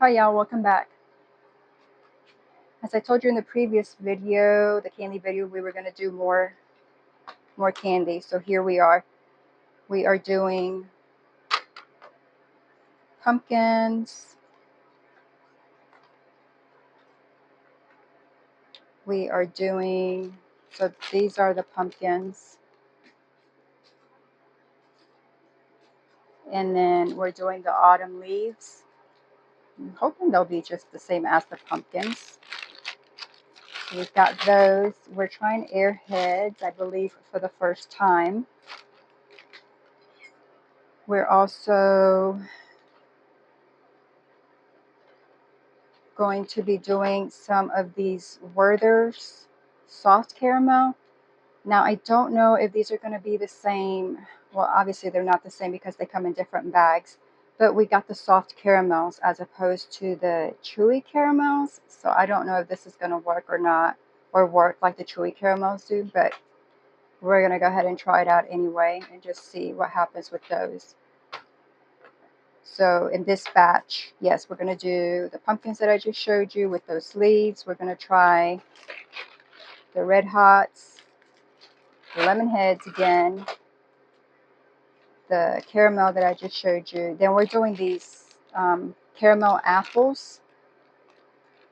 Hi y'all, welcome back. As I told you in the previous video, the candy video, we were going to do more candy. So here we are. We are doing pumpkins. We are doing, so these are the pumpkins. And then we're doing the autumn leaves. I'm hoping they'll be just the same as the pumpkins. So we've got those. We're trying airheads, I believe, for the first time. We're also going to be doing some of these Werther's soft caramel. Now, I don't know if these are going to be the same. Well, obviously they're not the same because they come in different bags. But we got the soft caramels as opposed to the chewy caramels. So I don't know if this is going to work or not, or work like the chewy caramels do. But we're going to go ahead and try it out anyway and just see what happens with those. So in this batch, yes, we're going to do the pumpkins that I just showed you with those leaves. We're going to try the red hots, the lemon heads again, the caramel that I just showed you. Then we're doing these caramel apples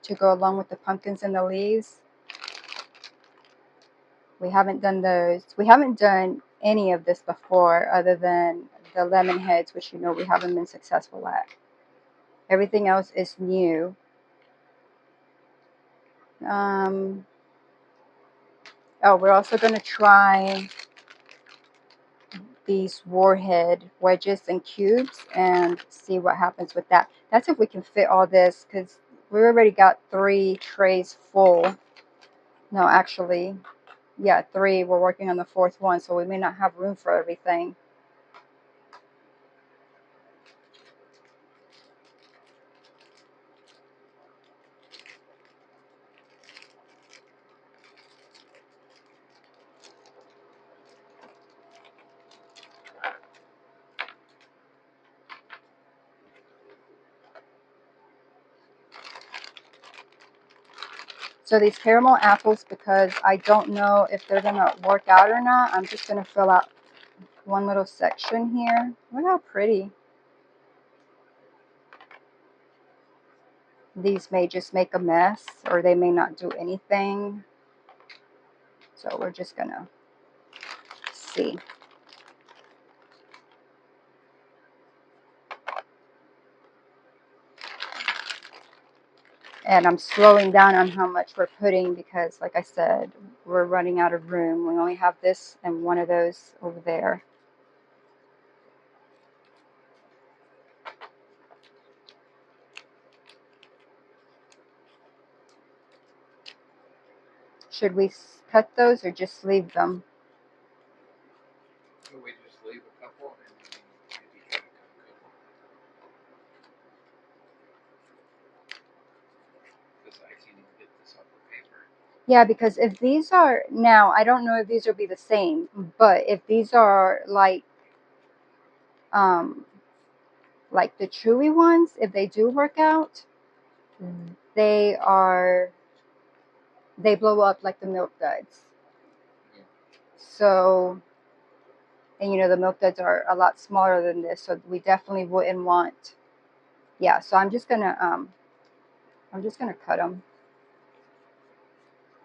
to go along with the pumpkins and the leaves. We haven't done those. We haven't done any of this before other than the lemon heads, which you know we haven't been successful at. Everything else is new. Oh, we're also going to try these warhead wedges and cubes and see what happens with that. That's if we can fit all this, because we already got 3 trays full. No, actually, yeah, 3. We're working on the 4th one, so we may not have room for everything. So these caramel apples, because I don't know if they're going to work out or not, I'm just going to fill out one little section here. Look how pretty. These may just make a mess, or they may not do anything. So we're just going to see. And I'm slowing down on how much we're putting because, like I said, we're running out of room. We only have this and one of those over there. Should we cut those or just leave them? Should we just leave a couple and maybe try to cut a couple? Because I can't even get this off the paper. Yeah, because if these are, now I don't know if these will be the same, but if these are like the chewy ones, if they do work out, they blow up like the milk duds. Yeah. So, and you know, the milk duds are a lot smaller than this, so we definitely wouldn't want. Yeah, so I'm just gonna cut them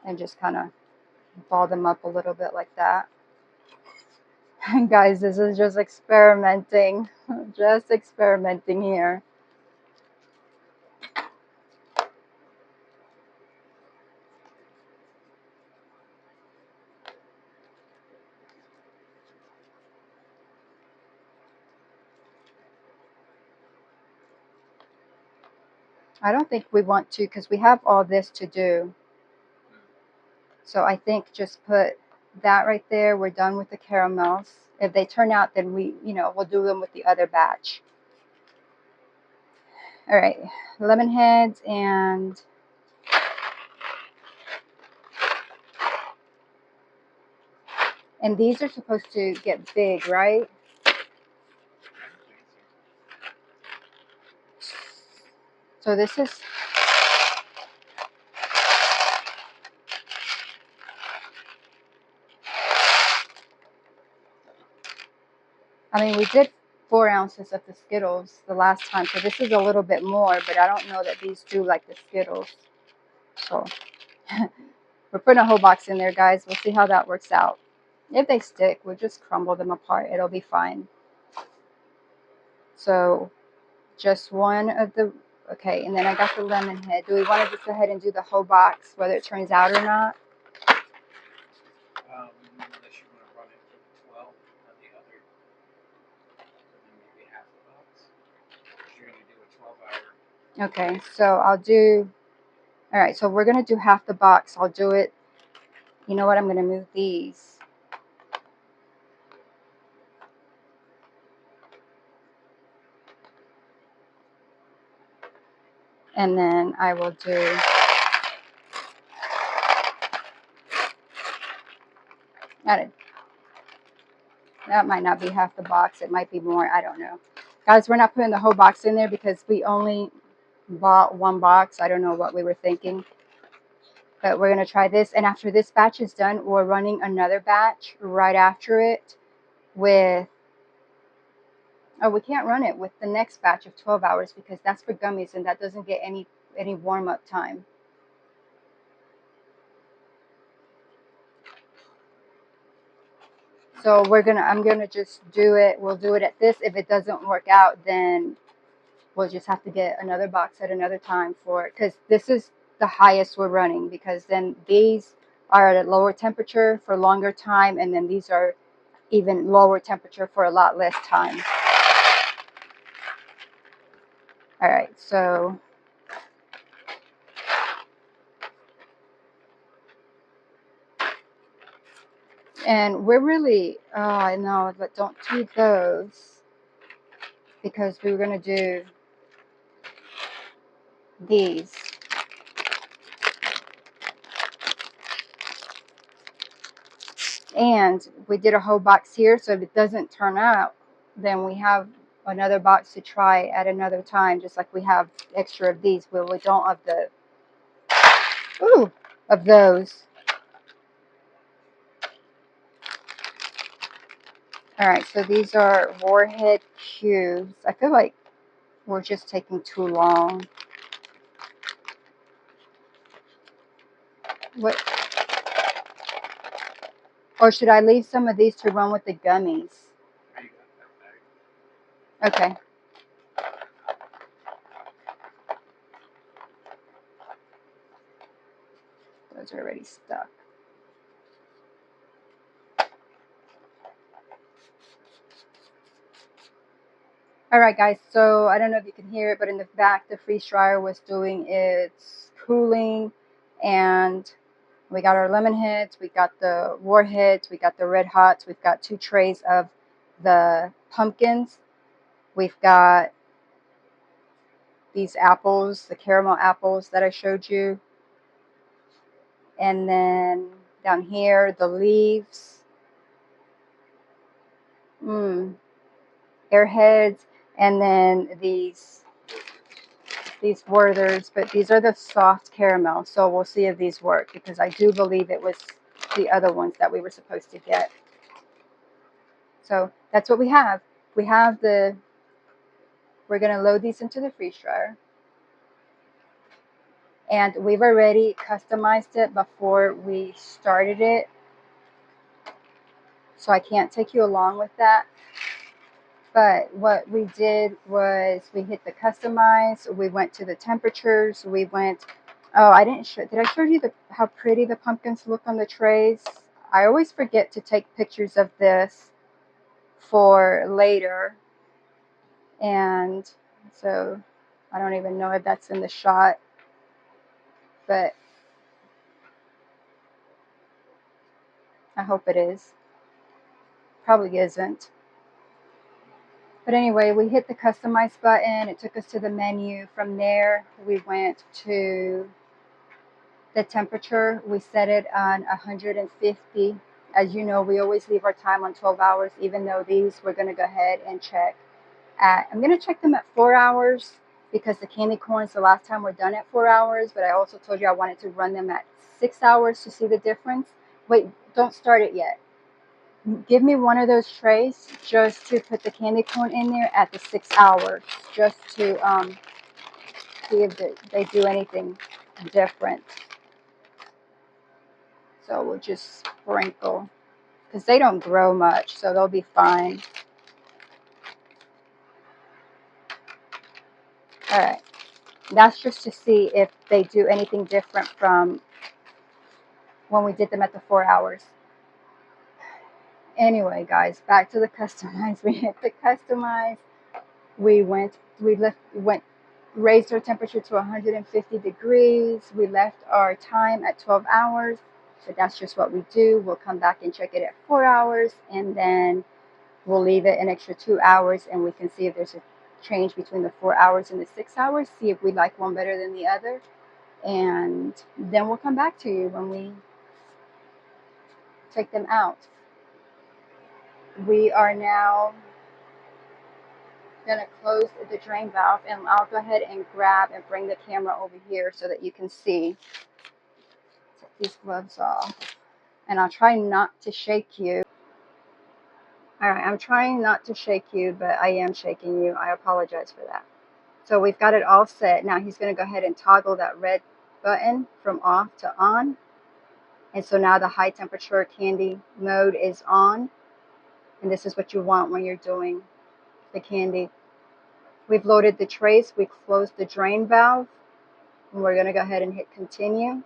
and just kind of ball them up a little bit like that. And guys, this is just experimenting, just experimenting here. I don't think we want to because we have all this to do. So I think just put that right there. We're done with the caramels. If they turn out, then we'll do them with the other batch. All right, lemon heads and these are supposed to get big, right? So this is, I mean, we did 4 ounces of the Skittles the last time, so this is a little bit more, but I don't know that these do like the Skittles. So we're putting a whole box in there, guys. We'll see how that works out. If they stick, we'll just crumble them apart. It'll be fine. So just one of the, okay, and then I got the lemon head. Do we want to just go ahead and do the whole box, whether it turns out or not? Unless you want to run it for the 12 on the other, so then maybe half the box. Because you're going to do a 12-hour. Okay, so I'll do, all right, so we're going to do half the box. I'll do it, you know what, I'm going to move these. And then I will do, that might not be half the box. It might be more. I don't know. Guys, we're not putting the whole box in there because we only bought one box. I don't know what we were thinking. But we're going to try this. And after this batch is done, we're running another batch right after it with, oh, we can't run it with the next batch of 12 hours because that's for gummies and that doesn't get any warm-up time. So I'm gonna just do it. We'll do it at this. If it doesn't work out, then we'll just have to get another box at another time for it. Because this is the highest we're running. Because then these are at a lower temperature for longer time, and then these are even lower temperature for a lot less time. All right, so and we're really, oh, I know, but don't do those because we were gonna do these. And we did a whole box here, so if it doesn't turn out, then we have another box to try at another time, just like we have extra of these, but we don't of the, ooh, of those. All right, so these are warhead cubes. I feel like we're just taking too long. What? Or should I leave some of these to run with the gummies? Okay. Those are already stuck. All right, guys, so I don't know if you can hear it, but in the back, the freeze dryer was doing its cooling, and we got our lemon heads, we got the warheads, we got the red hots, we've got 2 trays of the pumpkins, we've got these apples, the caramel apples that I showed you, and then down here, the leaves, airheads, and then these Werthers, but these are the soft caramel, so we'll see if these work, because I do believe it was the other ones that we were supposed to get. So that's what we have. We have the, we're going to load these into the freeze dryer. And we've already customized it before we started it, so I can't take you along with that. But what we did was we hit the customize, we went to the temperatures, we went, oh, I didn't show, did I show you how pretty the pumpkins look on the trays? I always forget to take pictures of this for later. And so I don't even know if that's in the shot, but I hope it is. Probably isn't. But anyway, we hit the customize button. It took us to the menu. From there, we went to the temperature. We set it on 150. As you know, we always leave our time on 12 hours, even though these we're going to go ahead and check at, I'm going to check them at 4 hours because the candy corns the last time were done at 4 hours, but I also told you I wanted to run them at 6 hours to see the difference. Wait, don't start it yet. Give me one of those trays just to put the candy corn in there at the 6 hours, just to see if they do anything different. So we'll just sprinkle, because they don't grow much, so they'll be fine. All right, that's just to see if they do anything different from when we did them at the 4 hours. Anyway, guys, back to the customize. We hit the customize. We raised our temperature to 150 degrees. We left our time at 12 hours. So that's just what we do. We'll come back and check it at 4 hours, and then we'll leave it an extra 2 hours, and we can see if there's a change between the 4 hours and the 6 hours, see if we like one better than the other. And then we'll come back to you when we take them out. We are now going to close the drain valve, and I'll go ahead and grab and bring the camera over here so that you can see. Take these gloves off, and I'll try not to shake you. All right, I'm trying not to shake you, but I am shaking you. I apologize for that. So we've got it all set. Now he's going to go ahead and toggle that red button from off to on. And so now the high temperature candy mode is on. And this is what you want when you're doing the candy. We've loaded the trays. We closed the drain valve. And we're going to go ahead and hit continue.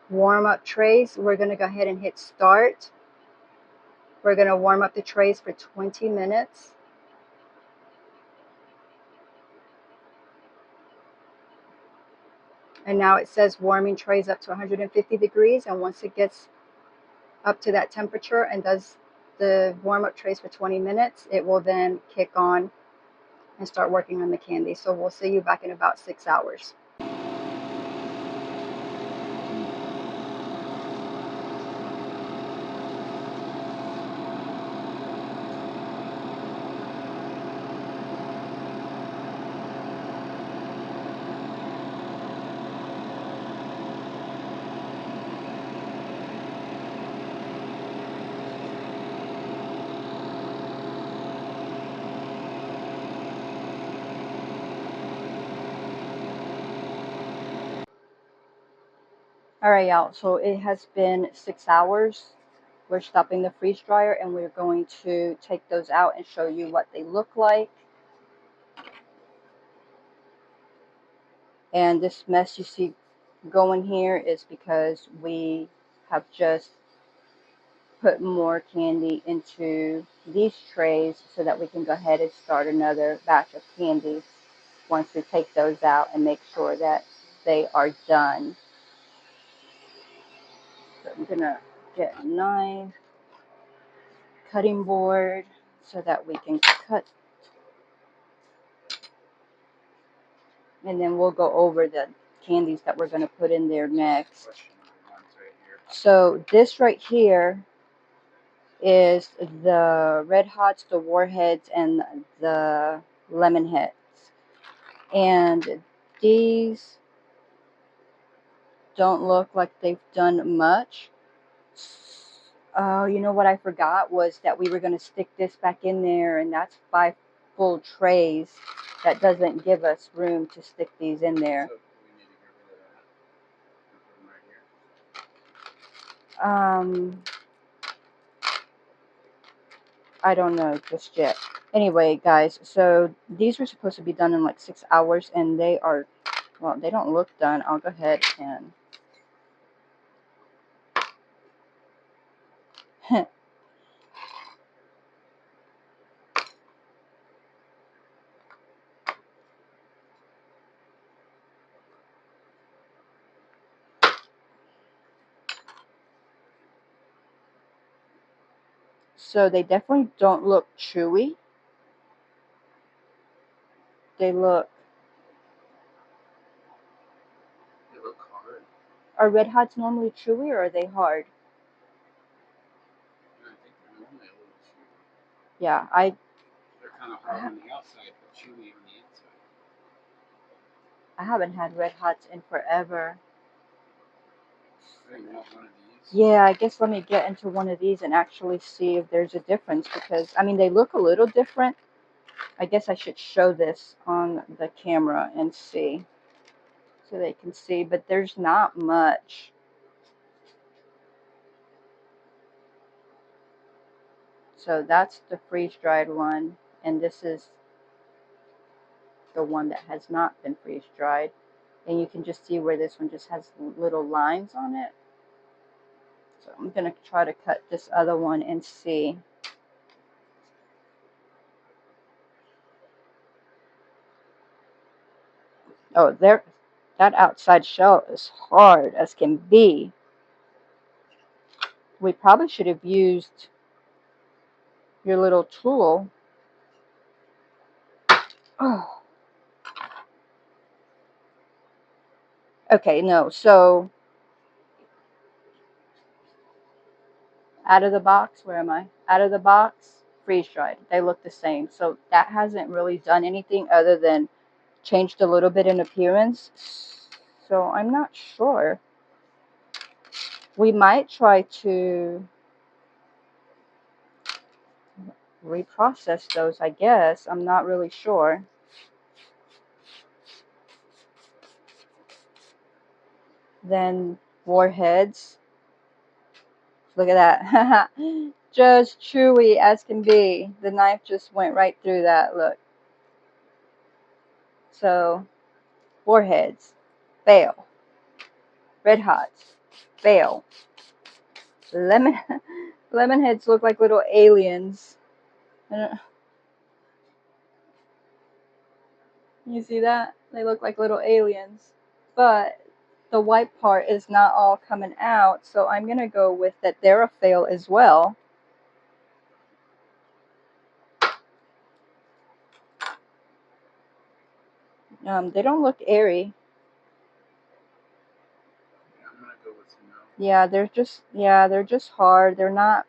Warm up trays. We're going to go ahead and hit start. We're going to warm up the trays for 20 minutes. And now it says warming trays up to 150 degrees. And once it gets up to that temperature and does the warm-up trays for 20 minutes, it will then kick on and start working on the candy. So we'll see you back in about 6 hours. All right, y'all, so it has been 6 hours. We're stopping the freeze dryer, and we're going to take those out and show you what they look like. And this mess you see going here is because we have just put more candy into these trays so that we can go ahead and start another batch of candy once we take those out and make sure that they are done. So I'm gonna get a knife, cutting board, so that we can cut, and then we'll go over the candies that we're gonna put in there next. So this right here is the Red Hots, the Warheads, and the Lemon Heads. And these don't look like they've done much. Oh, you know what I forgot was that we were going to stick this back in there, and that's 5 full trays. That doesn't give us room to stick these in there. I don't know just yet. Anyway, guys, so these were supposed to be done in like 6 hours, and they are, well, they don't look done. I'll go ahead and so they definitely don't look chewy. They look hard. Are Red Hots normally chewy, or are they hard? I think they're normally a little chewy. Yeah, They're kind of hard on the outside, but chewy on the inside. I haven't had Red Hots in forever. Hey, you want one of these? Yeah, I guess let me get into one of these and actually see if there's a difference, because, I mean, they look a little different. I guess I should show this on the camera and see so they can see, but there's not much. So that's the freeze-dried one, and this is the one that has not been freeze-dried. And you can just see where this one just has little lines on it. So I'm going to try to cut this other one and see. Oh, there, that outside shell is hard as can be. We probably should have used your little tool. Oh. Okay, no, so out of the box, where am I? Out of the box, freeze-dried. They look the same. So that hasn't really done anything other than changed a little bit in appearance. So I'm not sure. We might try to reprocess those, I guess. I'm not really sure. Then warheads. Look at that. Just chewy as can be. The knife just went right through that. Look. So, warheads. Fail. Red Hots. Fail. Lemon heads look like little aliens. You see that? They look like little aliens. But the white part is not all coming out, so I'm going to go with that they're a fail as well. They don't look airy. Yeah, I'm gonna go with no. Yeah, they're just hard. They're not,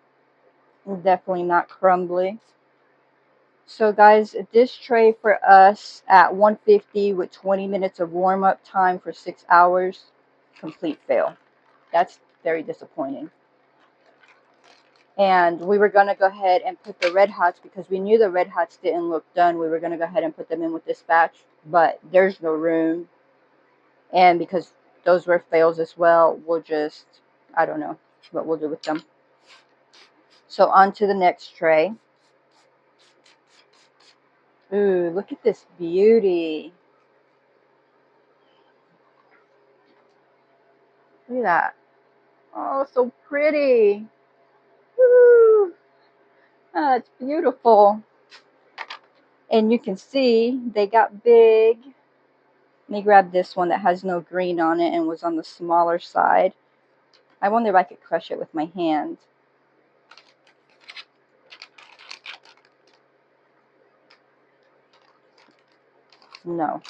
definitely not crumbly. So guys, this tray for us at 150 with 20 minutes of warm-up time for 6 hours, complete fail. That's very disappointing. And we were going to go ahead and put the Red Hots, because we knew the Red Hots didn't look done. We were going to go ahead and put them in with this batch, but there's no room. And because those were fails as well, we'll just, I don't know what we'll do with them. So on to the next tray. Ooh, look at this beauty. Look at that. Oh, so pretty. Woo. Oh, it's beautiful. And you can see they got big. Let me grab this one that has no green on it and was on the smaller side. I wonder if I could crush it with my hand. No.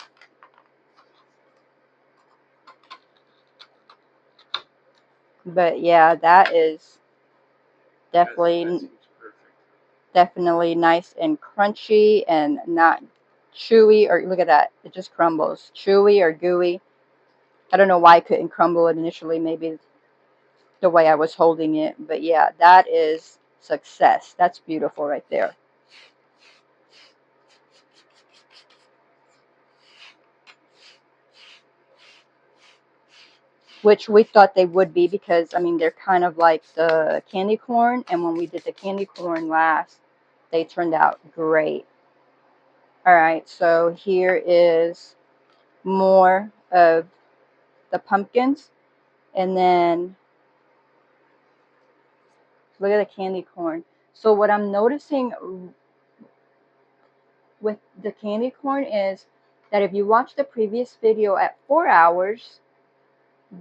But yeah, that is definitely nice and crunchy and not chewy. Or look at that, it just crumbles. Chewy or gooey. I don't know why I couldn't crumble it initially. Maybe the way I was holding it. But yeah, that is success. That's beautiful right there. Which we thought they would be, because, I mean, they're kind of like the candy corn. And when we did the candy corn last, they turned out great. All right, so here is more of the pumpkins. And then look at the candy corn. So what I'm noticing with the candy corn is that if you watch the previous video at 4 hours,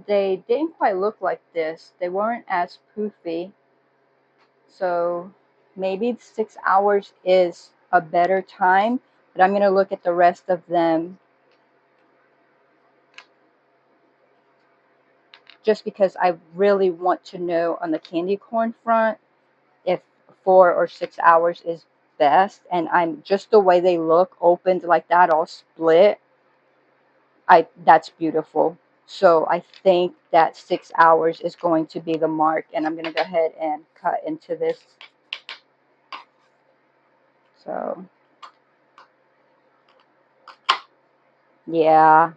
they didn't quite look like this. They weren't as poofy. So maybe 6 hours is a better time, but I'm going to look at the rest of them just because I really want to know on the candy corn front if 4 or 6 hours is best. And I'm just the way they look, opened like that, all split. That's beautiful. So I think that 6 hours is going to be the mark, and I'm going to go ahead and cut into this. So yeah.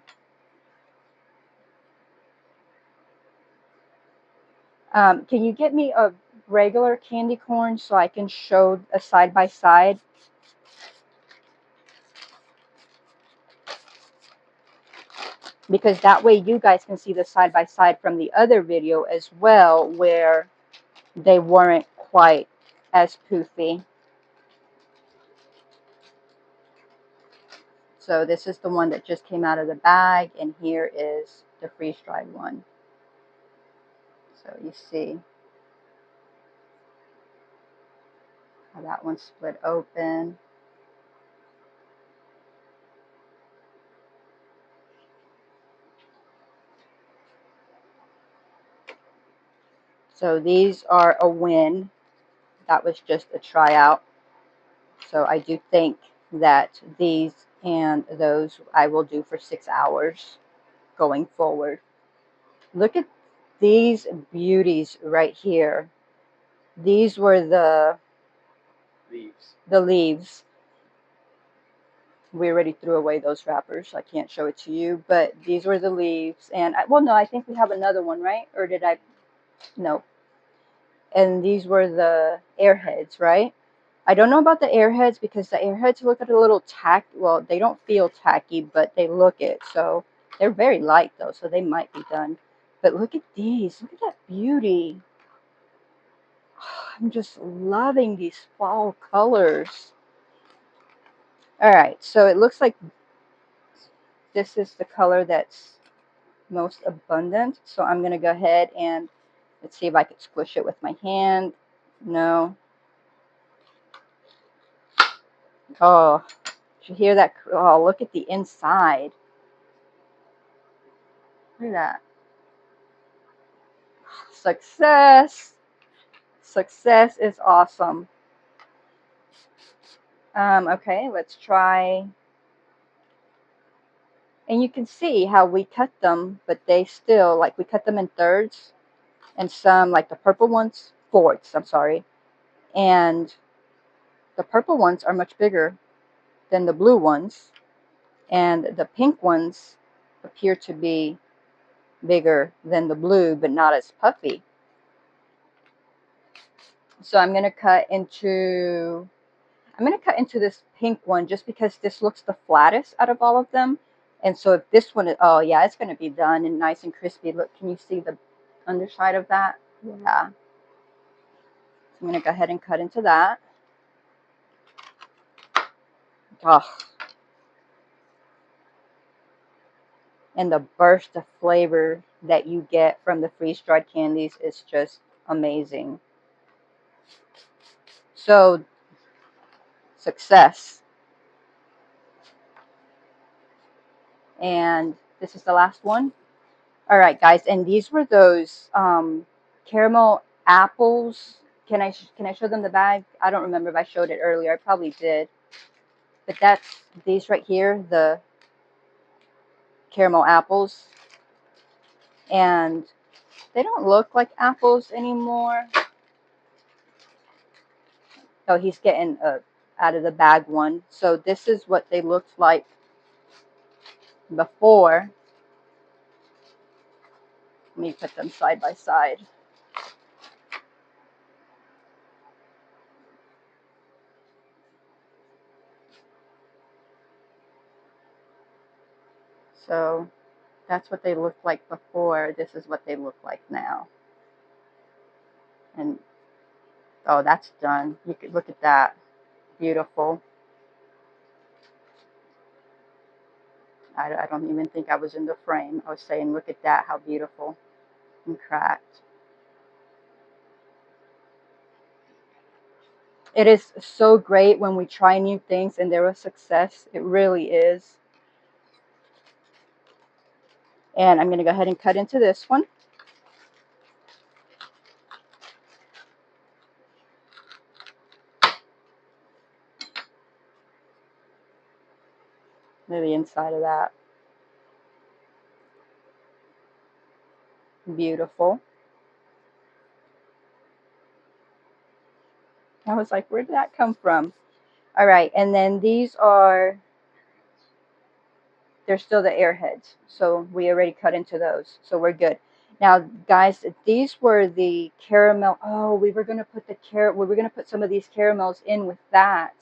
Can you get me a regular candy corn so I can show a side by side? Because that way you guys can see the side by side from the other video as well, where they weren't quite as poofy. So this is the one that just came out of the bag, and here is the freeze-dried one. So you see how that one split open. So these are a win. That was just a tryout. So I do think that these and those I will do for 6 hours going forward. Look at these beauties right here. These were the leaves. We already threw away those wrappers. I can't show it to you, but these were the leaves. And well, no, I think we have another one, right? Or did I? No. And these were the airheads, right? I don't know about the airheads because the airheads look a little tacky. Well, they don't feel tacky, but they look it. So they're very light though, so they might be done. But look at these. Look at that beauty. I'm just loving these fall colors. All right, so it looks like this is the color that's most abundant. So I'm going to go ahead and let's see if I could squish it with my hand. No. Oh, did you hear that? Oh, look at the inside. Look at that. Success. Success is awesome. Okay, let's try. And you can see how we cut them, but they still, like we cut them in thirds. And some, like the purple ones, fourths, I'm sorry. And the purple ones are much bigger than the blue ones. And the pink ones appear to be bigger than the blue, but not as puffy. So I'm going to cut into this pink one just because this looks the flattest out of all of them. And so if this one is, oh yeah, it's going to be done and nice and crispy. Look, can you see the underside of that? Yeah. So I'm going to go ahead and cut into that. Oh. And the burst of flavor that you get from the freeze-dried candies is just amazing. So, success. And this is the last one. All right, guys, and these were those caramel apples. Can I show them the bag? I don't remember if I showed it earlier. I probably did. But that's these right here, the caramel apples. And they don't look like apples anymore. Oh, he's getting out of the bag one. So this is what they looked like before. Let me put them side by side. So that's what they looked like before. This is what they look like now. And oh, that's done. You could look at that. Beautiful. I don't even think I was in the frame. I was saying, look at that, how beautiful and cracked. It is so great when we try new things and they're a success. It really is. And I'm going to go ahead and cut into this one. the inside of that. Beautiful. I was like, where did that come from? All right, and then these are, they're still the airheads. So we already cut into those. So we're good. Now, guys, these were the caramel. Oh, we were going to put we were going to put some of these caramels in with that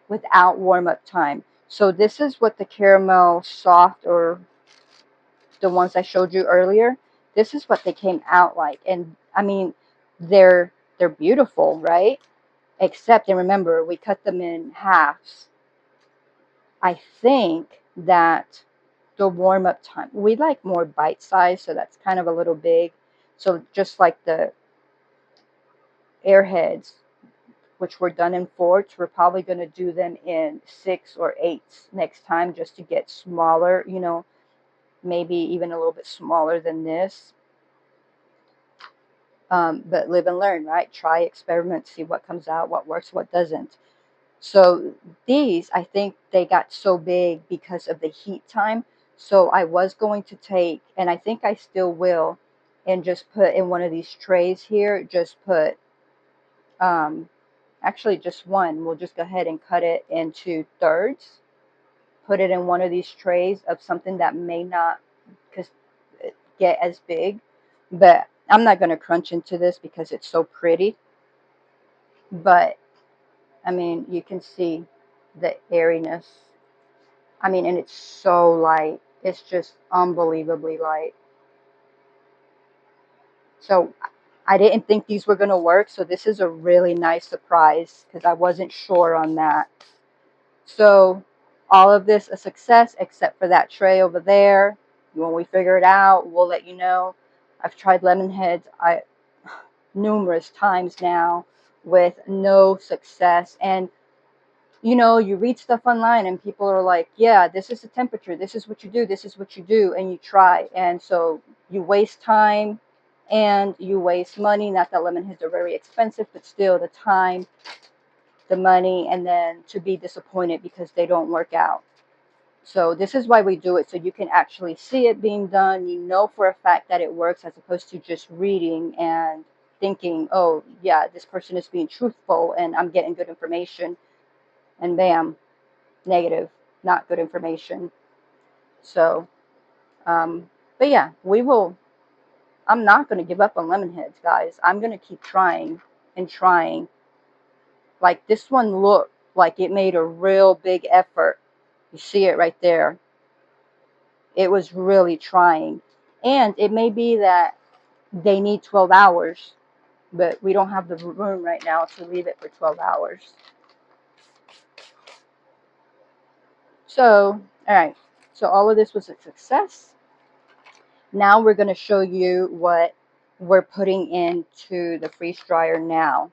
without warm-up time. So this is what the caramel soft, or the ones I showed you earlier, this is what they came out like. And I mean, they're beautiful, right? Except, and remember, we cut them in halves. I think that the warm up time, we like more bite size, so that's kind of a little big. So just like the airheads, which were done in 4s, we're probably going to do them in 6 or 8s next time, just to get smaller, you know, maybe even a little bit smaller than this. But live and learn, right? Try, experiment, see what comes out, what works, what doesn't. So these, I think they got so big because of the heat time. So I was going to take, and I think I still will, and just put in one of these trays here, just put, actually just one. We'll just go ahead and cut it into thirds, put it in one of these trays of something that may not get as big. But I'm not going to crunch into this because it's so pretty. But I mean, you can see the airiness. I mean, and it's so light. It's just unbelievably light. So I didn't think these were going to work. So this is a really nice surprise because I wasn't sure on that. So all of this a success except for that tray over there. When we figure it out, we'll let you know. I've tried lemon heads numerous times now with no success. And you know, you read stuff online and people are like, yeah, this is the temperature, this is what you do, this is what you do, and you try. And so you waste time and you waste money. Not that lemon heads are very expensive, but still the time, the money, and then to be disappointed because they don't work out. So this is why we do it, so you can actually see it being done. You know for a fact that it works, as opposed to just reading and thinking, oh, yeah, this person is being truthful and I'm getting good information. And bam, negative, not good information. So, but yeah, I'm not going to give up on lemon heads, guys. I'm going to keep trying and trying. Like this one looked like it made a real big effort. You see it right there. It was really trying. And it may be that they need 12 hours, but we don't have the room right now to leave it for 12 hours. So, all right. So all of this was a success. Now we're going to show you what we're putting into the freeze dryer now.